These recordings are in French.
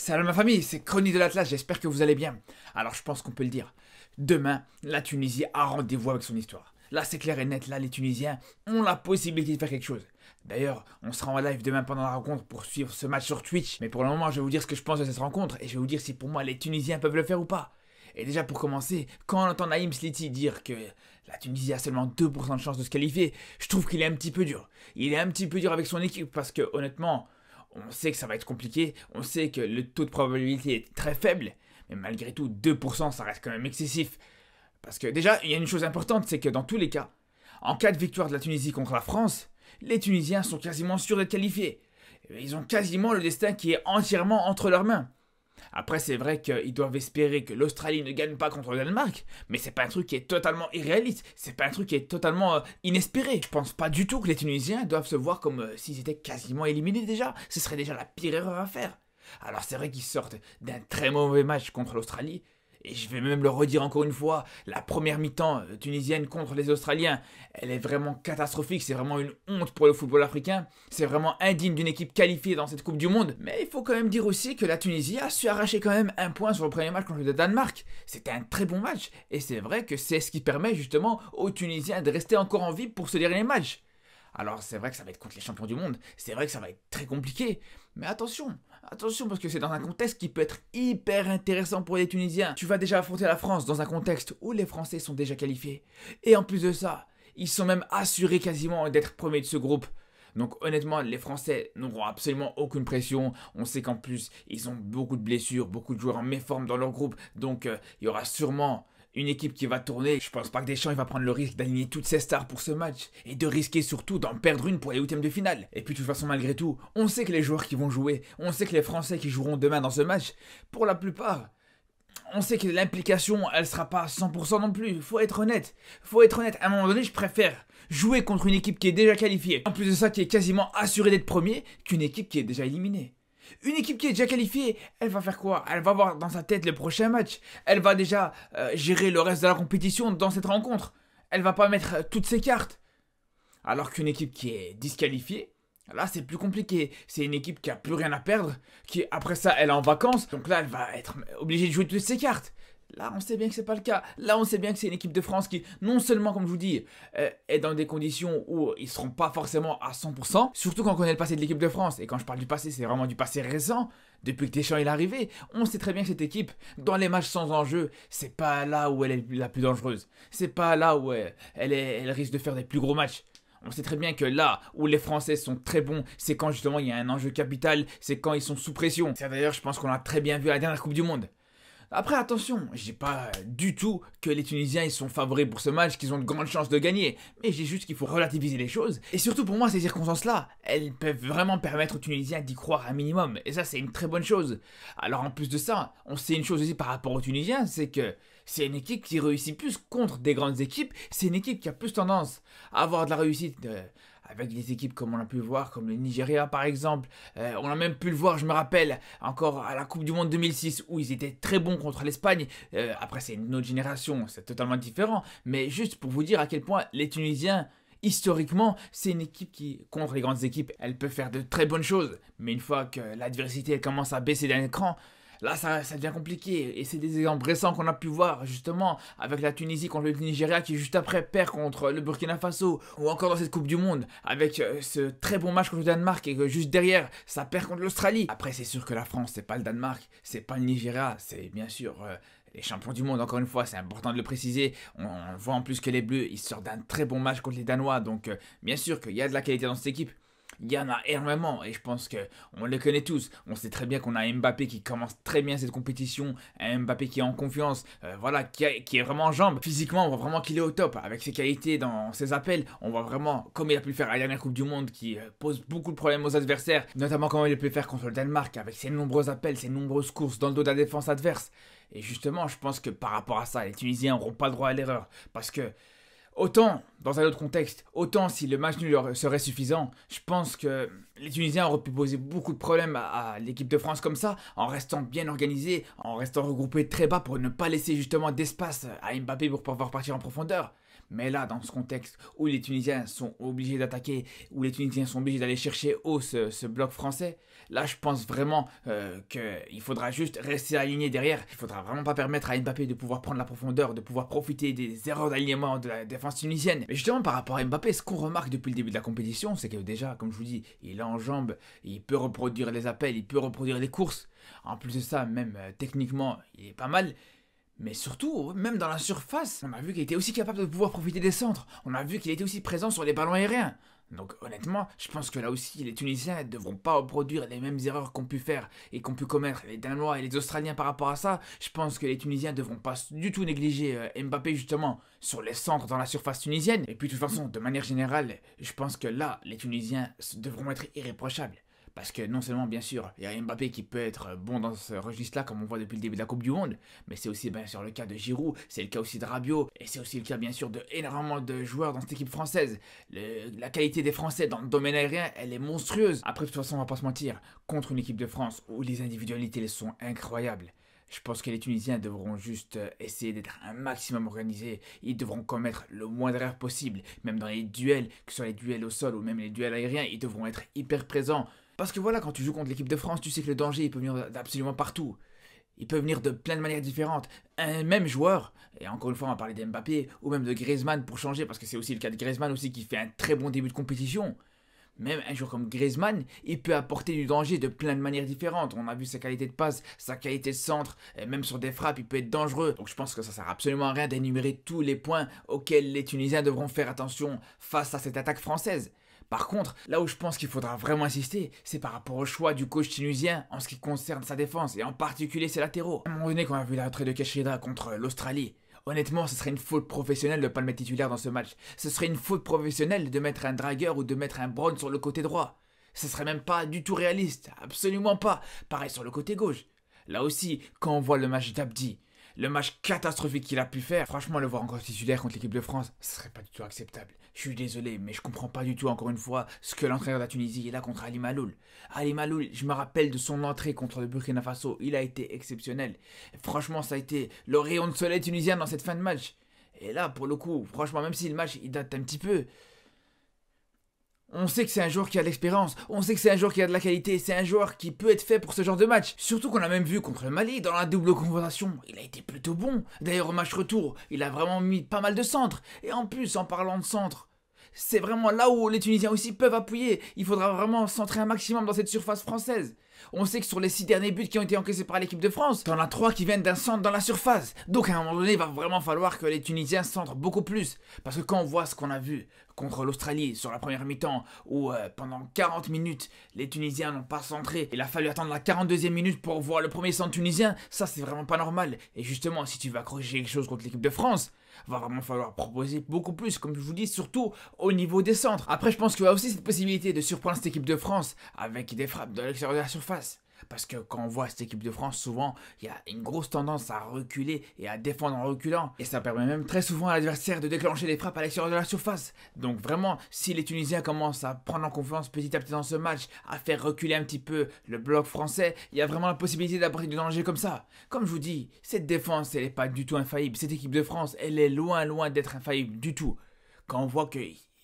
Salut ma famille, c'est Chronique de l'Atlas, j'espère que vous allez bien. Alors je pense qu'on peut le dire, demain, la Tunisie a rendez-vous avec son histoire. Là c'est clair et net, là les Tunisiens ont la possibilité de faire quelque chose. D'ailleurs, on sera en live demain pendant la rencontre pour suivre ce match sur Twitch. Mais pour le moment, je vais vous dire ce que je pense de cette rencontre et je vais vous dire si pour moi les Tunisiens peuvent le faire ou pas. Et déjà pour commencer, quand on entend Naïm Sliti dire que la Tunisie a seulement 2% de chance de se qualifier, je trouve qu'il est un petit peu dur. Il est un petit peu dur avec son équipe parce que honnêtement, on sait que ça va être compliqué, on sait que le taux de probabilité est très faible, mais malgré tout 2% ça reste quand même excessif. Parce que déjà, il y a une chose importante, c'est que dans tous les cas, en cas de victoire de la Tunisie contre la France, les Tunisiens sont quasiment sûrs d'être qualifiés. Ils ont quasiment le destin qui est entièrement entre leurs mains. Après, c'est vrai qu'ils doivent espérer que l'Australie ne gagne pas contre le Danemark, mais c'est pas un truc qui est totalement irréaliste, c'est pas un truc qui est totalement inespéré. Je pense pas du tout que les Tunisiens doivent se voir comme s'ils étaient quasiment éliminés déjà. Ce serait déjà la pire erreur à faire. Alors c'est vrai qu'ils sortent d'un très mauvais match contre l'Australie, et je vais même le redire encore une fois, la première mi-temps tunisienne contre les Australiens, elle est vraiment catastrophique, c'est vraiment une honte pour le football africain, c'est vraiment indigne d'une équipe qualifiée dans cette Coupe du Monde. Mais il faut quand même dire aussi que la Tunisie a su arracher quand même un point sur le premier match contre le Danemark. C'était un très bon match, et c'est vrai que c'est ce qui permet justement aux Tunisiens de rester encore en vie pour ce dernier match. Alors c'est vrai que ça va être contre les champions du monde, c'est vrai que ça va être très compliqué, mais attention parce que c'est dans un contexte qui peut être hyper intéressant pour les Tunisiens. Tu vas déjà affronter la France dans un contexte où les Français sont déjà qualifiés, et en plus de ça, ils sont même assurés quasiment d'être premiers de ce groupe. Donc honnêtement, les Français n'auront absolument aucune pression. On sait qu'en plus, ils ont beaucoup de blessures, beaucoup de joueurs en méforme dans leur groupe, donc il y aura sûrement une équipe qui va tourner. Je pense pas que Deschamps il va prendre le risque d'aligner toutes ses stars pour ce match et de risquer surtout d'en perdre une pour les huitièmes de finale. Et puis de toute façon malgré tout, on sait que les joueurs qui vont jouer, on sait que les Français qui joueront demain dans ce match, pour la plupart, on sait que l'implication elle sera pas à 100% non plus. Faut être honnête. À un moment donné, je préfère jouer contre une équipe qui est déjà qualifiée, en plus de ça qui est quasiment assurée d'être premier, qu'une équipe qui est déjà éliminée. Une équipe qui est déjà qualifiée, elle va faire quoi? Elle va voir dans sa tête le prochain match. Elle va déjà gérer le reste de la compétition dans cette rencontre. Elle va pas mettre toutes ses cartes. Alors qu'une équipe qui est disqualifiée, là c'est plus compliqué. C'est une équipe qui a plus rien à perdre, qui après ça elle est en vacances, donc là elle va être obligée de jouer toutes ses cartes. Là, on sait bien que c'est pas le cas. Là, on sait bien que c'est une équipe de France qui, non seulement, comme je vous dis, est dans des conditions où ils seront pas forcément à 100%, surtout quand on connaît le passé de l'équipe de France. Et quand je parle du passé, c'est vraiment du passé récent. Depuis que Deschamps est arrivé, on sait très bien que cette équipe, dans les matchs sans enjeu, c'est pas là où elle est la plus dangereuse. C'est pas là où elle risque de faire des plus gros matchs. On sait très bien que là où les Français sont très bons, c'est quand justement il y a un enjeu capital, c'est quand ils sont sous pression. C'est d'ailleurs, je pense qu'on l'a très bien vu à la dernière Coupe du Monde. Après attention, je dis pas du tout que les Tunisiens ils sont favoris pour ce match, qu'ils ont de grandes chances de gagner, mais je dis juste qu'il faut relativiser les choses. Et surtout pour moi ces circonstances-là, elles peuvent vraiment permettre aux Tunisiens d'y croire un minimum, et ça c'est une très bonne chose. Alors en plus de ça, on sait une chose aussi par rapport aux Tunisiens, c'est que c'est une équipe qui réussit plus contre des grandes équipes, c'est une équipe qui a plus tendance à avoir de la réussite avec des équipes comme on a pu le voir, comme le Nigeria par exemple. On a même pu le voir, je me rappelle, encore à la Coupe du Monde 2006 où ils étaient très bons contre l'Espagne. Après c'est une autre génération, c'est totalement différent. Mais juste pour vous dire à quel point les Tunisiens, historiquement, c'est une équipe qui, contre les grandes équipes, elle peut faire de très bonnes choses. Mais une fois que l'adversité elle commence à baisser d'un écran, là, ça devient compliqué. Et c'est des exemples récents qu'on a pu voir, justement, avec la Tunisie contre le Nigeria qui, juste après, perd contre le Burkina Faso. Ou encore dans cette Coupe du Monde, avec ce très bon match contre le Danemark et que juste derrière, ça perd contre l'Australie. Après, c'est sûr que la France, c'est pas le Danemark, c'est pas le Nigeria, c'est bien sûr les champions du monde, encore une fois, c'est important de le préciser. On voit en plus que les Bleus, ils sortent d'un très bon match contre les Danois. Donc, bien sûr qu'il y a de la qualité dans cette équipe. Il y en a énormément et je pense qu'on les connaît tous. On sait très bien qu'on a Mbappé qui commence très bien cette compétition, un Mbappé qui est en confiance, voilà, qui est vraiment en jambes. Physiquement, on voit vraiment qu'il est au top avec ses qualités dans ses appels. On voit vraiment, comme il a pu le faire à la dernière Coupe du Monde, qui pose beaucoup de problèmes aux adversaires, notamment comme il a pu le faire contre le Danemark avec ses nombreux appels, ses nombreuses courses dans le dos de la défense adverse. Et justement, je pense que par rapport à ça, les Tunisiens n'auront pas le droit à l'erreur parce que autant, dans un autre contexte, autant si le match nul serait suffisant, je pense que les Tunisiens auraient pu poser beaucoup de problèmes à l'équipe de France comme ça, en restant bien organisés, en restant regroupés très bas pour ne pas laisser justement d'espace à Mbappé pour pouvoir partir en profondeur. Mais là, dans ce contexte où les Tunisiens sont obligés d'attaquer, où les Tunisiens sont obligés d'aller chercher haut ce bloc français, là je pense vraiment qu'il faudra juste rester aligné derrière. Il faudra vraiment pas permettre à Mbappé de pouvoir prendre la profondeur, de pouvoir profiter des erreurs d'alignement de la défense tunisienne. Mais justement par rapport à Mbappé, ce qu'on remarque depuis le début de la compétition, c'est que déjà, comme je vous dis, il enjambe, il peut reproduire les appels, il peut reproduire les courses. En plus de ça, même techniquement, il est pas mal. Mais surtout, même dans la surface, on a vu qu'il était aussi capable de pouvoir profiter des centres. On a vu qu'il était aussi présent sur les ballons aériens. Donc honnêtement, je pense que là aussi, les Tunisiens ne devront pas reproduire les mêmes erreurs qu'ont pu faire et qu'ont pu commettre les Danois et les Australiens par rapport à ça. Je pense que les Tunisiens ne devront pas du tout négliger Mbappé justement sur les centres dans la surface tunisienne. Et puis de toute façon, de manière générale, je pense que là, les Tunisiens devront être irréprochables. Parce que non seulement, bien sûr, il y a Mbappé qui peut être bon dans ce registre-là, comme on voit depuis le début de la Coupe du Monde, mais c'est aussi bien sûr le cas de Giroud, c'est le cas aussi de Rabiot, et c'est aussi le cas bien sûr de énormément de joueurs dans cette équipe française. La qualité des Français dans le domaine aérien, elle est monstrueuse. Après, de toute façon, on va pas se mentir, contre une équipe de France où les individualités sont incroyables, je pense que les Tunisiens devront juste essayer d'être un maximum organisés. Ils devront commettre le moindre erreur possible. Même dans les duels, que ce soit les duels au sol ou même les duels aériens, ils devront être hyper présents. Parce que voilà, quand tu joues contre l'équipe de France, tu sais que le danger, il peut venir d'absolument partout. Il peut venir de plein de manières différentes. Un même joueur, et encore une fois on va parler d'Mbappé, ou même de Griezmann pour changer, parce que c'est aussi le cas de Griezmann aussi qui fait un très bon début de compétition. Même un joueur comme Griezmann, il peut apporter du danger de plein de manières différentes. On a vu sa qualité de passe, sa qualité de centre, et même sur des frappes, il peut être dangereux. Donc je pense que ça sert absolument à rien d'énumérer tous les points auxquels les Tunisiens devront faire attention face à cette attaque française. Par contre, là où je pense qu'il faudra vraiment insister, c'est par rapport au choix du coach tunisien en ce qui concerne sa défense, et en particulier ses latéraux. À un moment donné, quand on a vu la retraite de Kachida contre l'Australie, honnêtement, ce serait une faute professionnelle de ne pas le mettre titulaire dans ce match. Ce serait une faute professionnelle de mettre un Dragueur ou de mettre un Brown sur le côté droit. Ce serait même pas du tout réaliste, absolument pas. Pareil sur le côté gauche. Là aussi, quand on voit le match d'Abdi, le match catastrophique qu'il a pu faire, franchement, le voir encore titulaire contre l'équipe de France, ce serait pas du tout acceptable. Je suis désolé, mais je comprends pas du tout, encore une fois, ce que l'entraîneur de la Tunisie est là contre Ali Maloul. Ali Maloul, je me rappelle de son entrée contre le Burkina Faso, il a été exceptionnel. Franchement, ça a été le rayon de soleil tunisien dans cette fin de match. Et là, pour le coup, franchement, même si le match, il date un petit peu, on sait que c'est un joueur qui a de l'expérience, on sait que c'est un joueur qui a de la qualité, c'est un joueur qui peut être fait pour ce genre de match. Surtout qu'on a même vu contre le Mali, dans la double confrontation, il a été plutôt bon. D'ailleurs au match retour, il a vraiment mis pas mal de centres. Et en plus, en parlant de centres, c'est vraiment là où les Tunisiens aussi peuvent appuyer. Il faudra vraiment centrer un maximum dans cette surface française. On sait que sur les 6 derniers buts qui ont été encaissés par l'équipe de France, t'en as 3 qui viennent d'un centre dans la surface. Donc à un moment donné, il va vraiment falloir que les Tunisiens centrent beaucoup plus. Parce que quand on voit ce qu'on a vu contre l'Australie sur la première mi-temps, où pendant 40 minutes, les Tunisiens n'ont pas centré, il a fallu attendre la 42e minute pour voir le premier centre tunisien, ça c'est vraiment pas normal. Et justement, si tu veux corriger quelque chose contre l'équipe de France, va vraiment falloir proposer beaucoup plus, comme je vous dis, surtout au niveau des centres. Après, je pense qu'il y a aussi cette possibilité de surprendre cette équipe de France avec des frappes de l'extérieur de la surface. Parce que quand on voit cette équipe de France, souvent, il y a une grosse tendance à reculer et à défendre en reculant. Et ça permet même très souvent à l'adversaire de déclencher des frappes à l'extérieur de la surface. Donc vraiment, si les Tunisiens commencent à prendre en confiance petit à petit dans ce match, à faire reculer un petit peu le bloc français, il y a vraiment la possibilité d'apporter du danger comme ça. Comme je vous dis, cette défense, elle n'est pas du tout infaillible. Cette équipe de France, elle est loin d'être infaillible du tout. Quand on voit que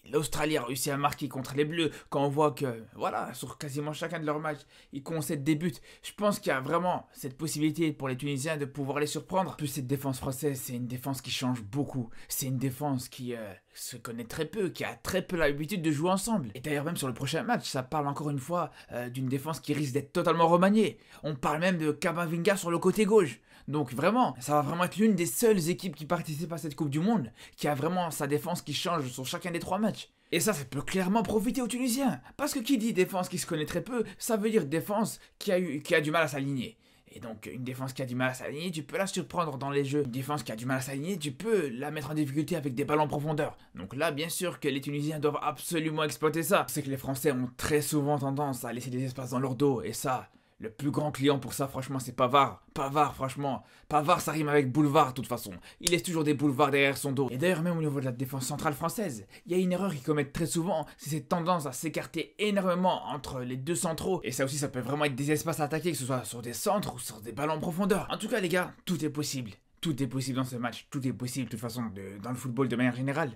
l'Australie a réussi à marquer contre les Bleus, quand on voit que, voilà, sur quasiment chacun de leurs matchs, ils concèdent des buts. Je pense qu'il y a vraiment cette possibilité pour les Tunisiens de pouvoir les surprendre. En plus, cette défense française, c'est une défense qui change beaucoup. C'est une défense qui se connaît très peu, qui a très peu l'habitude de jouer ensemble. Et d'ailleurs, même sur le prochain match, ça parle encore une fois d'une défense qui risque d'être totalement remaniée. On parle même de Kamavinga sur le côté gauche. Donc vraiment, ça va vraiment être l'une des seules équipes qui participent à cette Coupe du Monde, qui a vraiment sa défense qui change sur chacun des 3 matchs. Et ça peut clairement profiter aux Tunisiens. Parce que qui dit défense qui se connaît très peu, ça veut dire défense qui a du mal à s'aligner. Et donc une défense qui a du mal à s'aligner, tu peux la surprendre dans les jeux. Une défense qui a du mal à s'aligner, tu peux la mettre en difficulté avec des ballons en profondeur. Donc là, bien sûr que les Tunisiens doivent absolument exploiter ça. C'est que les Français ont très souvent tendance à laisser des espaces dans leur dos, et ça, le plus grand client pour ça, franchement, c'est Pavard. Pavard, franchement. Pavard, ça rime avec boulevard, de toute façon. Il laisse toujours des boulevards derrière son dos. Et d'ailleurs, même au niveau de la défense centrale française, il y a une erreur qu'ils commettent très souvent, c'est cette tendance à s'écarter énormément entre les 2 centraux. Et ça aussi, ça peut vraiment être des espaces à attaquer, que ce soit sur des centres ou sur des ballons en profondeur. En tout cas, les gars, tout est possible. tout est possible dans ce match, tout est possible de toute façon dans le football de manière générale.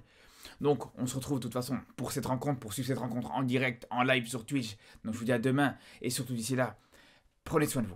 Donc on se retrouve de toute façon pour cette rencontre, pour suivre cette rencontre en direct, en live sur Twitch. Donc je vous dis à demain et surtout d'ici là, prenez soin de vous.